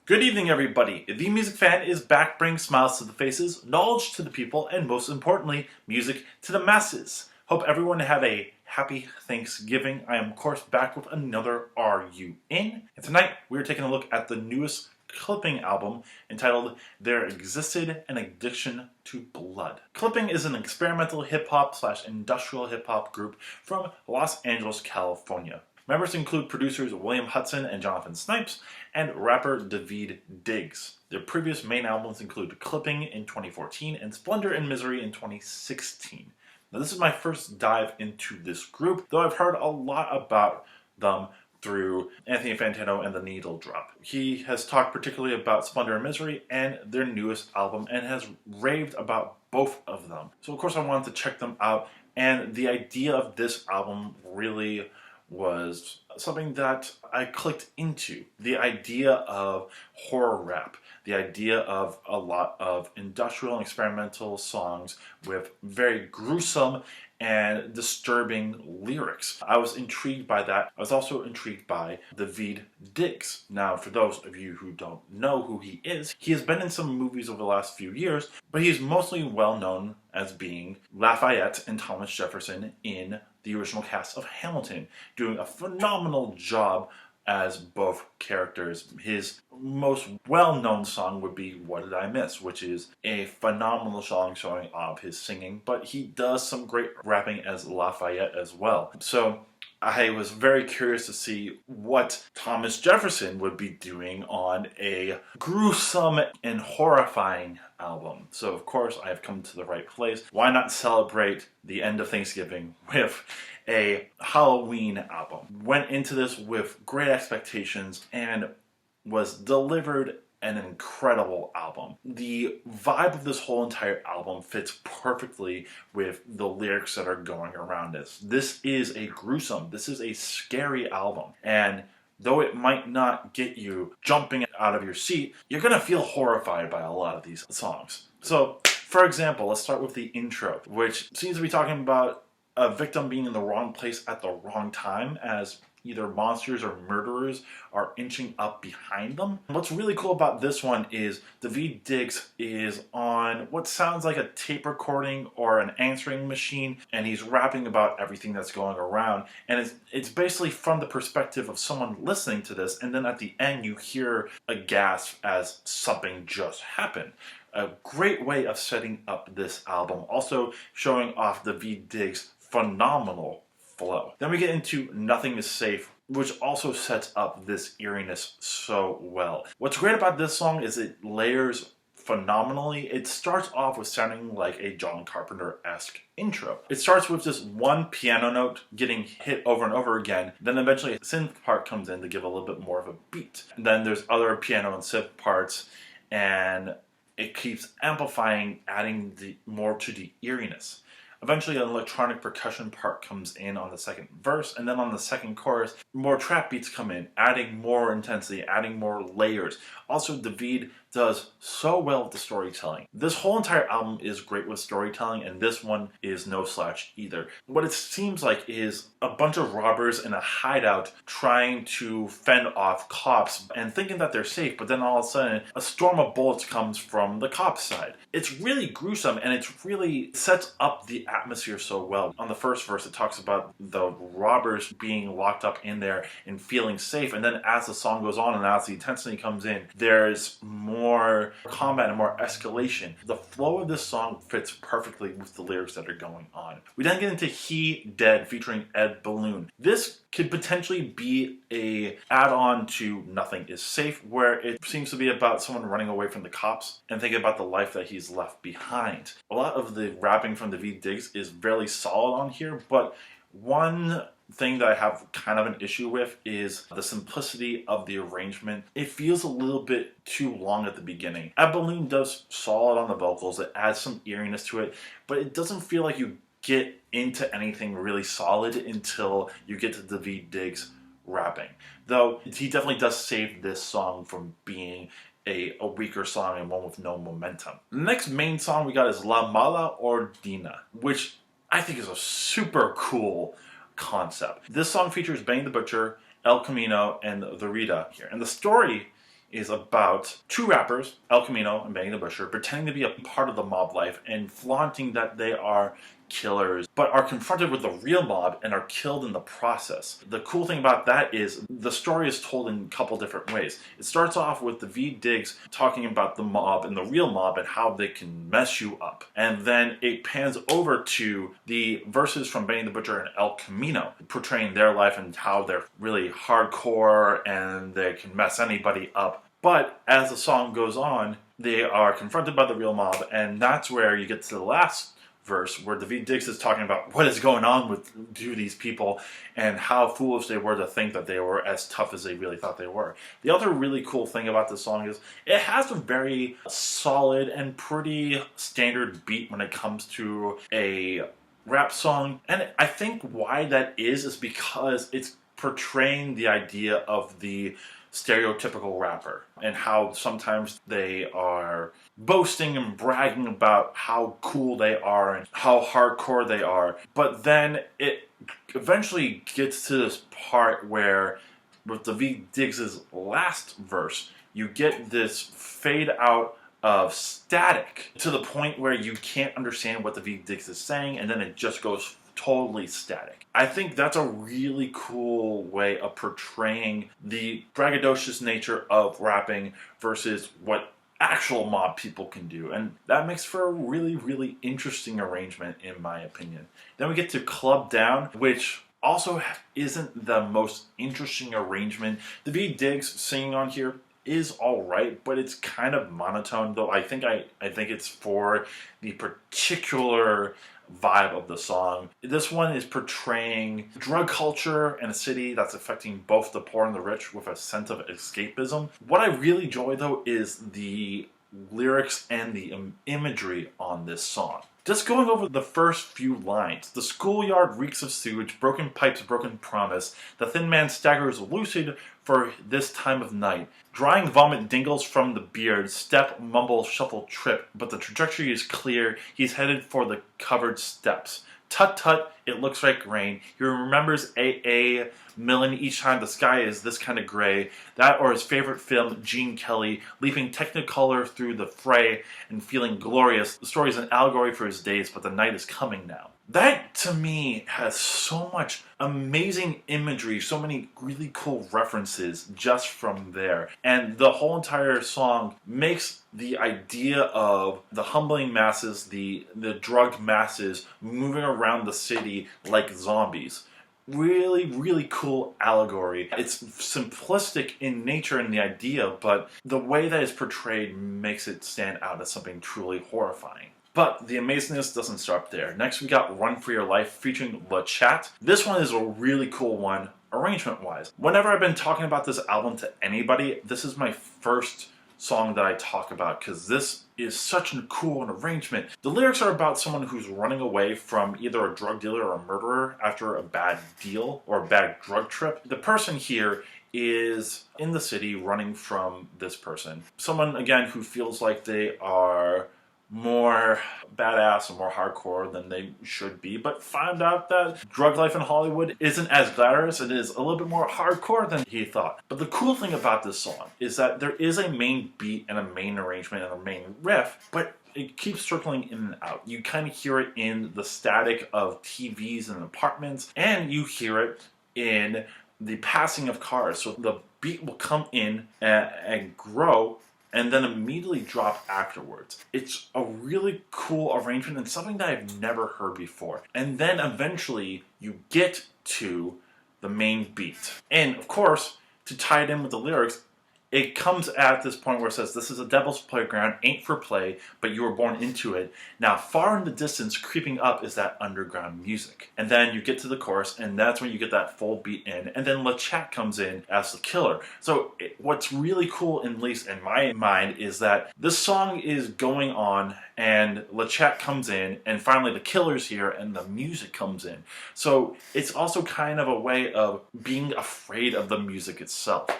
Good evening, everybody. The Music Fan is back, bringing smiles to the faces, knowledge to the people, and most importantly, music to the masses. Hope everyone had a happy Thanksgiving. I am, of course, back with another Are You In? And tonight, we're taking a look at the newest Clipping album entitled There Existed an Addiction to Blood. Clipping is an experimental hip-hop / industrial hip-hop group from Los Angeles, California. Members include producers William Hudson and Jonathan Snipes, and rapper Daveed Diggs. Their previous main albums include Clipping in 2014 and Splendor and Misery in 2016. Now, this is my first dive into this group, though I've heard a lot about them through Anthony Fantano and The Needle Drop. He has talked particularly about Splendor and Misery and their newest album and has raved about both of them. So of course I wanted to check them out, and the idea of this album really was something that I clicked into. The idea of horror rap, the idea of a lot of industrial and experimental songs with very gruesome and disturbing lyrics. I was intrigued by that. I was also intrigued by Daveed Diggs. Now, for those of you who don't know who he has been in some movies over the last few years, but he's mostly well known as being Lafayette and Thomas Jefferson in the original cast of Hamilton, doing a phenomenal job as both characters. His most well-known song would be What Did I Miss?, which is a phenomenal song showing off his singing, but he does some great rapping as Lafayette as well. So I was very curious to see what Thomas Jefferson would be doing on a gruesome and horrifying album. So of course I have come to the right place. Why not celebrate the end of Thanksgiving with a Halloween album? Went into this with great expectations and was delivered an incredible album. The vibe of this whole entire album fits perfectly with the lyrics that are going around this. This is a gruesome, this is a scary album. And though it might not get you jumping out of your seat, you're gonna feel horrified by a lot of these songs. So, for example, let's start with the intro, which seems to be talking about a victim being in the wrong place at the wrong time as either monsters or murderers are inching up behind them. What's really cool about this one is Daveed Diggs is on what sounds like a tape recording or an answering machine, and he's rapping about everything that's going around. And it's basically from the perspective of someone listening to this, and then at the end you hear a gasp as something just happened. A great way of setting up this album. Also showing off Daveed Diggs' phenomenal flow. Then we get into Nothing Is Safe, which also sets up this eeriness so well. What's great about this song is it layers phenomenally. It starts off with sounding like a John Carpenter-esque intro. It starts with just one piano note getting hit over and over again, then eventually a synth part comes in to give a little bit more of a beat. And then there's other piano and synth parts, and it keeps amplifying, adding more to the eeriness. Eventually an electronic percussion part comes in on the second verse, and then on the second chorus, more trap beats come in, adding more intensity, adding more layers. Also, Daveed does so well with the storytelling. This whole entire album is great with storytelling, and this one is no slouch either. What it seems like is a bunch of robbers in a hideout trying to fend off cops and thinking that they're safe, but then all of a sudden a storm of bullets comes from the cops' side. It's really gruesome, and it really sets up the atmosphere so well. On the first verse it talks about the robbers being locked up in there and feeling safe, and then as the song goes on and as the intensity comes in, there's more combat and more escalation. The flow of this song fits perfectly with the lyrics that are going on. We then get into He Dead featuring Ed Balloon. This could potentially be a add-on to Nothing Is Safe, where it seems to be about someone running away from the cops and thinking about the life that he's left behind. A lot of the rapping from Daveed Diggs is fairly solid on here, but one thing that I have kind of an issue with is the simplicity of the arrangement. It feels a little bit too long at the beginning. Ed Balloon does solid on the vocals, it adds some eeriness to it, but it doesn't feel like you get into anything really solid until you get to Daveed Diggs rapping. Though he definitely does save this song from being a weaker song and one with no momentum. The next main song we got is La Mala Ordina, which I think is a super cool concept. This song features Benny the Butcher, El Camino, and the Rita here. And the story is about two rappers, El Camino and Benny the Butcher, pretending to be a part of the mob life and flaunting that they are killers, but are confronted with the real mob and are killed in the process. The cool thing about that is the story is told in a couple different ways. It starts off with the V Diggs talking about the mob and the real mob and how they can mess you up. And then it pans over to the verses from Benny the Butcher and El Camino, portraying their life and how they're really hardcore and they can mess anybody up. But as the song goes on, they are confronted by the real mob, and that's where you get to the last verse where Daveed Diggs is talking about what is going on with these people and how foolish they were to think that they were as tough as they really thought they were. The other really cool thing about this song is it has a very solid and pretty standard beat when it comes to a rap song. And I think why that is because it's portraying the idea of the stereotypical rapper and how sometimes they are boasting and bragging about how cool they are and how hardcore they are. But then it eventually gets to this part where with Daveed Diggs' last verse, you get this fade out of static to the point where you can't understand what Daveed Diggs is saying, and then it just goes totally static. I think that's a really cool way of portraying the braggadocious nature of rapping versus what actual mob people can do, and that makes for a really, really interesting arrangement in my opinion. Then we get to Club Down, which also isn't the most interesting arrangement. Daveed Diggs singing on here is alright, but it's kind of monotone, though I think it's for the particular vibe of the song. This one is portraying drug culture in a city that's affecting both the poor and the rich with a sense of escapism. What I really enjoy though is the lyrics and the imagery on this song. Just going over the first few lines. The schoolyard reeks of sewage, broken pipes, broken promise. The thin man staggers lucid for this time of night. Drying vomit dingles from the beard. Step, mumble, shuffle, trip. But the trajectory is clear. He's headed for the covered steps. Tut tut, it looks like rain. He remembers A.A. Millen each time the sky is this kind of gray. That or his favorite film, Gene Kelly, leaping technicolor through the fray and feeling glorious. The story is an allegory for his days, but the night is coming now. That, to me, has so much amazing imagery, so many really cool references just from there. And the whole entire song makes the idea of the humbling masses, the drugged masses moving around the city like zombies. Really, really cool allegory. It's simplistic in nature and the idea, but the way that it's portrayed makes it stand out as something truly horrifying. But the amazingness doesn't stop there. Next we got Run For Your Life featuring La Chat. This one is a really cool one, arrangement-wise. Whenever I've been talking about this album to anybody, this is my first song that I talk about because this is such a cool arrangement. The lyrics are about someone who's running away from either a drug dealer or a murderer after a bad deal or a bad drug trip. The person here is in the city running from this person. Someone, again, who feels like they are more badass and more hardcore than they should be, but found out that drug life in Hollywood isn't as glamorous. It is a little bit more hardcore than he thought. But the cool thing about this song is that there is a main beat and a main arrangement and a main riff, but it keeps circling in and out. You kind of hear it in the static of TVs and apartments, and you hear it in the passing of cars. So the beat will come in and grow and then immediately drop afterwards. It's a really cool arrangement and something that I've never heard before. And then eventually you get to the main beat. And of course, to tie it in with the lyrics, it comes at this point where it says, this is a devil's playground, ain't for play, but you were born into it. Now, far in the distance, creeping up is that underground music. And then you get to the chorus, and that's when you get that full beat in. And then La Chat comes in as the killer. So what's really cool, at least in my mind, is that this song is going on, and La Chat comes in, and finally the killer's here, and the music comes in. So it's also kind of a way of being afraid of the music itself.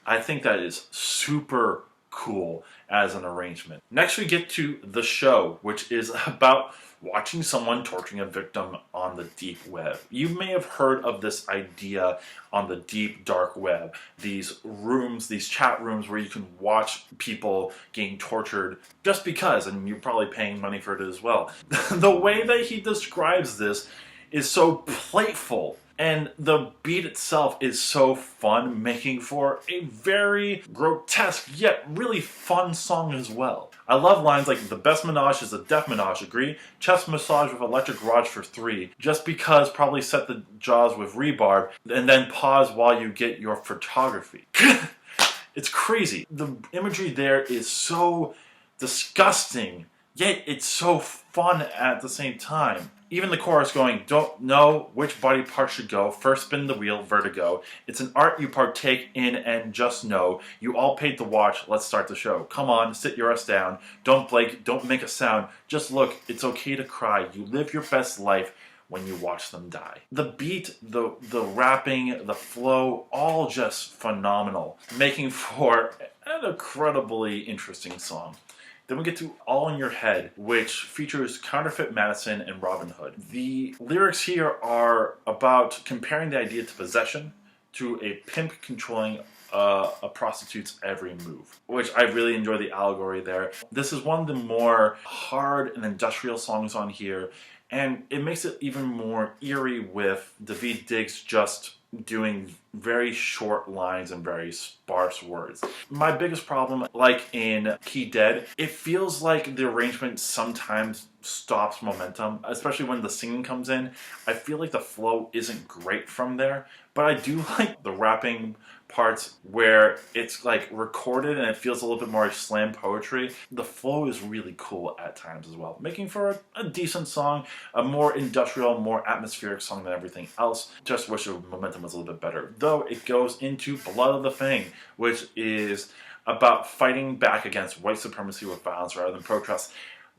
I think that is super cool as an arrangement. Next we get to The Show, which is about watching someone torturing a victim on the deep web. You may have heard of this idea on the deep dark web. These rooms, these chat rooms where you can watch people getting tortured just because, and you're probably paying money for it as well. The way that he describes this is so playful, and the beat itself is so fun, making for a very grotesque yet really fun song as well. I love lines like, the best menage is a death menage, agree? Chest massage with electric rod for 3. Just because, probably set the jaws with rebarb, and then pause while you get your photography. It's crazy. The imagery there is so disgusting, yet it's so fun at the same time. Even the chorus going, don't know which body part should go, first spin the wheel, vertigo. It's an art you partake in and just know, you all paid to watch, let's start the show. Come on, sit your ass down, don't blink, don't make a sound, just look, it's okay to cry, you live your best life when you watch them die. The beat, the rapping, the flow, all just phenomenal, making for an incredibly interesting song. Then we get to All in Your Head, which features Counterfeit Madison and Robin Hood. The lyrics here are about comparing the idea to possession to a pimp controlling a prostitute's every move, which I really enjoy the allegory there. This is one of the more hard and industrial songs on here, and it makes it even more eerie with Daveed Diggs just doing very short lines and very sparse words. My biggest problem, like in Key Dead, it feels like the arrangement sometimes stops momentum, especially when the singing comes in. I feel like the flow isn't great from there, but I do like the rapping parts where it's like recorded and it feels a little bit more slam poetry. The flow is really cool at times as well, making for a decent song, a more industrial, more atmospheric song than everything else. Just wish the momentum was a little bit better. Though it goes into Blood of the Fang, which is about fighting back against white supremacy with violence rather than protest.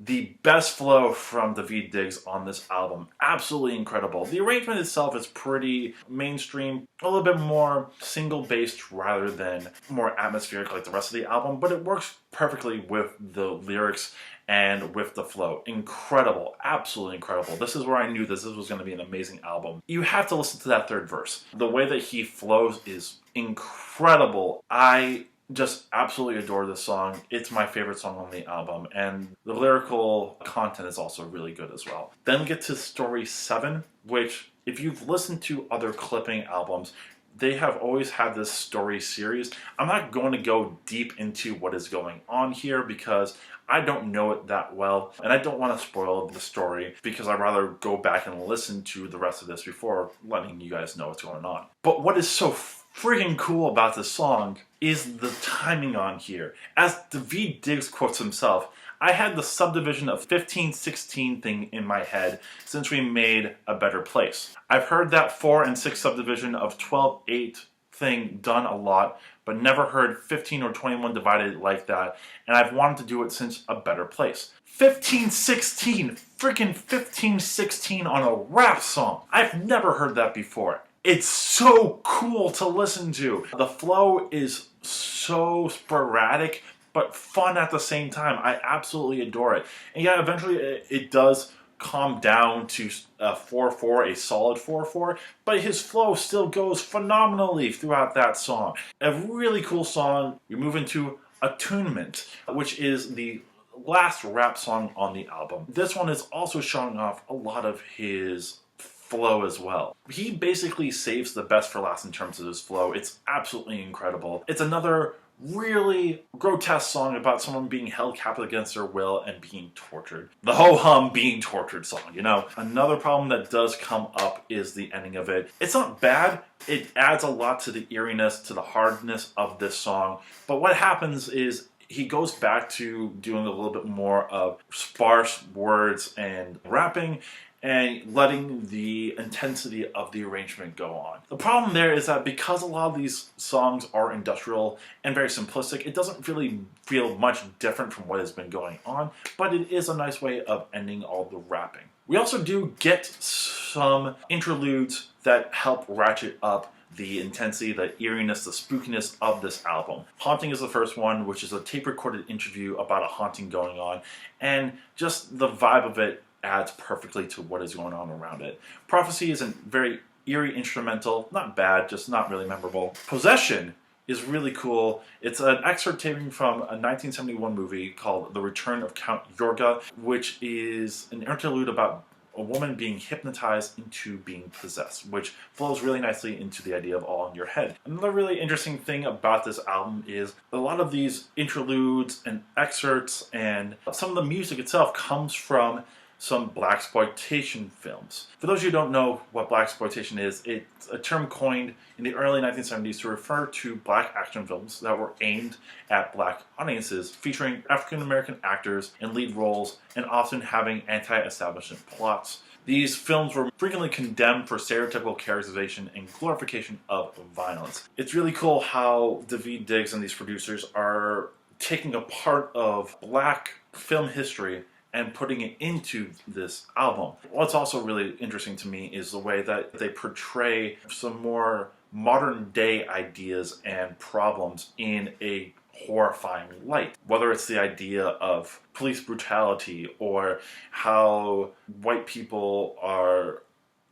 The best flow from Daveed Diggs on this album. Absolutely incredible. The arrangement itself is pretty mainstream, a little bit more single-based rather than more atmospheric like the rest of the album, but it works perfectly with the lyrics and with the flow. Incredible. Absolutely incredible. This is where I knew this was going to be an amazing album. You have to listen to that third verse. The way that he flows is incredible. I just absolutely adore this song. It's my favorite song on the album, and the lyrical content is also really good as well. Then we get to Story 7, which, if you've listened to other Clipping albums, they have always had this story series. I'm not going to go deep into what is going on here because I don't know it that well, and I don't want to spoil the story because I'd rather go back and listen to the rest of this before letting you guys know what's going on. But what is so freaking cool about this song is the timing on here. As Daveed Diggs quotes himself, I had the Subdivision of 15/16 thing in my head since we made A Better Place. I've heard that 4 and 6 subdivision of 12/8 thing done a lot, but never heard 15 or 21 divided like that, and I've wanted to do it since A Better Place. 15/16, freaking 15/16 on a rap song. I've never heard that before. It's so cool to listen to. The flow is so sporadic, but fun at the same time. I absolutely adore it. And yeah, eventually it does calm down to a 4/4, a solid 4/4, but his flow still goes phenomenally throughout that song. A really cool song. We move into Attunement, which is the last rap song on the album. This one is also showing off a lot of his flow as well. He basically saves the best for last in terms of his flow. It's absolutely incredible. It's another really grotesque song about someone being held captive against their will and being tortured. The ho-hum being tortured song, you know. Another problem that does come up is the ending of it. It's not bad. It adds a lot to the eeriness, to the hardness of this song. But what happens is he goes back to doing a little bit more of sparse words and rapping, and letting the intensity of the arrangement go on. The problem there is that because a lot of these songs are industrial and very simplistic, it doesn't really feel much different from what has been going on, but it is a nice way of ending all the rapping. We also do get some interludes that help ratchet up the intensity, the eeriness, the spookiness of this album. Haunting is the first one, which is a tape-recorded interview about a haunting going on, and just the vibe of it adds perfectly to what is going on around it. Prophecy is a very eerie instrumental, not bad, just not really memorable. Possession is really cool. It's an excerpt taken from a 1971 movie called The Return of Count Yorga, which is an interlude about a woman being hypnotized into being possessed, which flows really nicely into the idea of all in your head. Another really interesting thing about this album is a lot of these interludes and excerpts and some of the music itself comes from some blaxploitation films. For those of you who don't know what blaxploitation is, it's a term coined in the early 1970s to refer to black action films that were aimed at black audiences, featuring African American actors in lead roles and often having anti-establishment plots. These films were frequently condemned for stereotypical characterization and glorification of violence. It's really cool how Daveed Diggs and these producers are taking a part of black film history and putting it into this album. What's also really interesting to me is the way that they portray some more modern day ideas and problems in a horrifying light. Whether it's the idea of police brutality or how white people are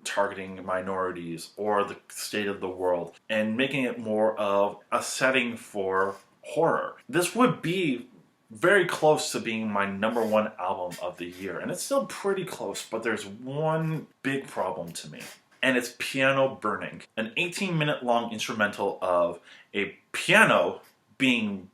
targeting minorities or the state of the world, and making it more of a setting for horror. This would be very close to being my #1 album of the year, and it's still pretty close, but there's one big problem to me, and it's Piano Burning, an 18-minute long instrumental of a piano being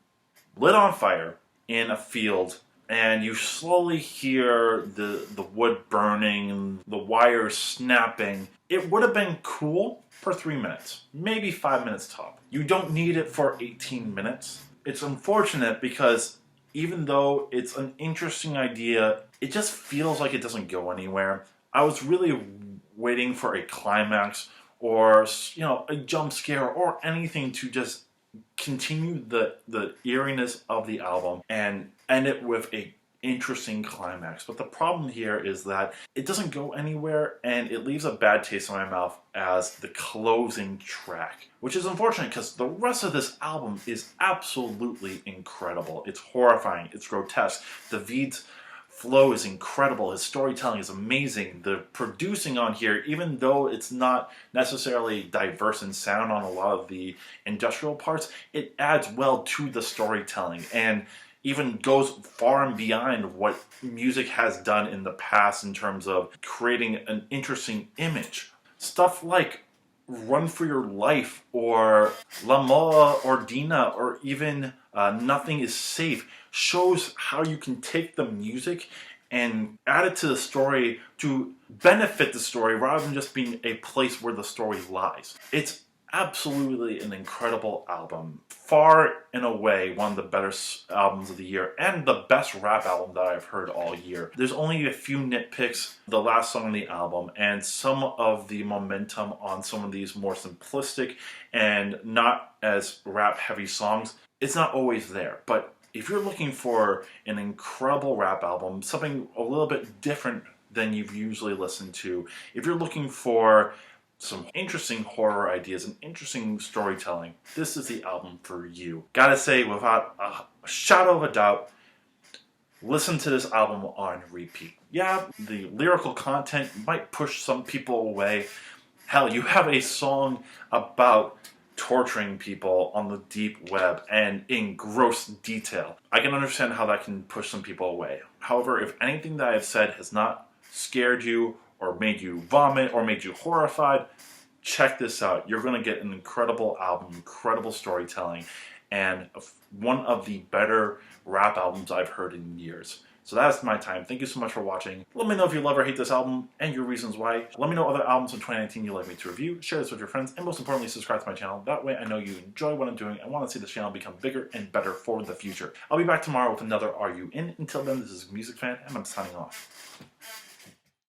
lit on fire in a field, and you slowly hear the wood burning, the wires snapping. It would have been cool for 3 minutes, maybe 5 minutes top. You don't need it for 18 minutes. It's unfortunate because even though it's an interesting idea, it just feels like it doesn't go anywhere. I was really waiting for a climax or, a jump scare or anything to just continue the eeriness of the album and end it with a interesting climax. But the problem here is that it doesn't go anywhere, and it leaves a bad taste in my mouth as the closing track, which is unfortunate because the rest of this album is absolutely incredible. It's horrifying, it's grotesque. Daveed's flow is incredible, his storytelling is amazing. The producing on here, even though it's not necessarily diverse in sound on a lot of the industrial parts, it adds well to the storytelling and even goes far and beyond what music has done in the past in terms of creating an interesting image. Stuff like Run for Your Life or La Mola Ordina or even Nothing Is Safe shows how you can take the music and add it to the story to benefit the story rather than just being a place where the story lies. It's absolutely an incredible album. Far and away one of the better albums of the year and the best rap album that I've heard all year. There's only a few nitpicks, the last song on the album and some of the momentum on some of these more simplistic and not as rap heavy songs. It's not always there, but if you're looking for an incredible rap album, something a little bit different than you've usually listened to, if you're looking for some interesting horror ideas and interesting storytelling, this is the album for you. Gotta say, without a shadow of a doubt, listen to this album on repeat. Yeah, the lyrical content might push some people away. Hell, you have a song about torturing people on the deep web and in gross detail. I can understand how that can push some people away. However, if anything that I've said has not scared you or made you vomit or made you horrified, check this out. You're going to get an incredible album, incredible storytelling, and one of the better rap albums I've heard in years. So that's my time. Thank you so much for watching. Let me know if you love or hate this album and your reasons why. Let me know other albums in 2019 you'd like me to review. Share this with your friends, and most importantly, subscribe to my channel. That way I know you enjoy what I'm doing and want to see this channel become bigger and better for the future. I'll be back tomorrow with another Are You In? Until then, this is Music Fan, and I'm signing off.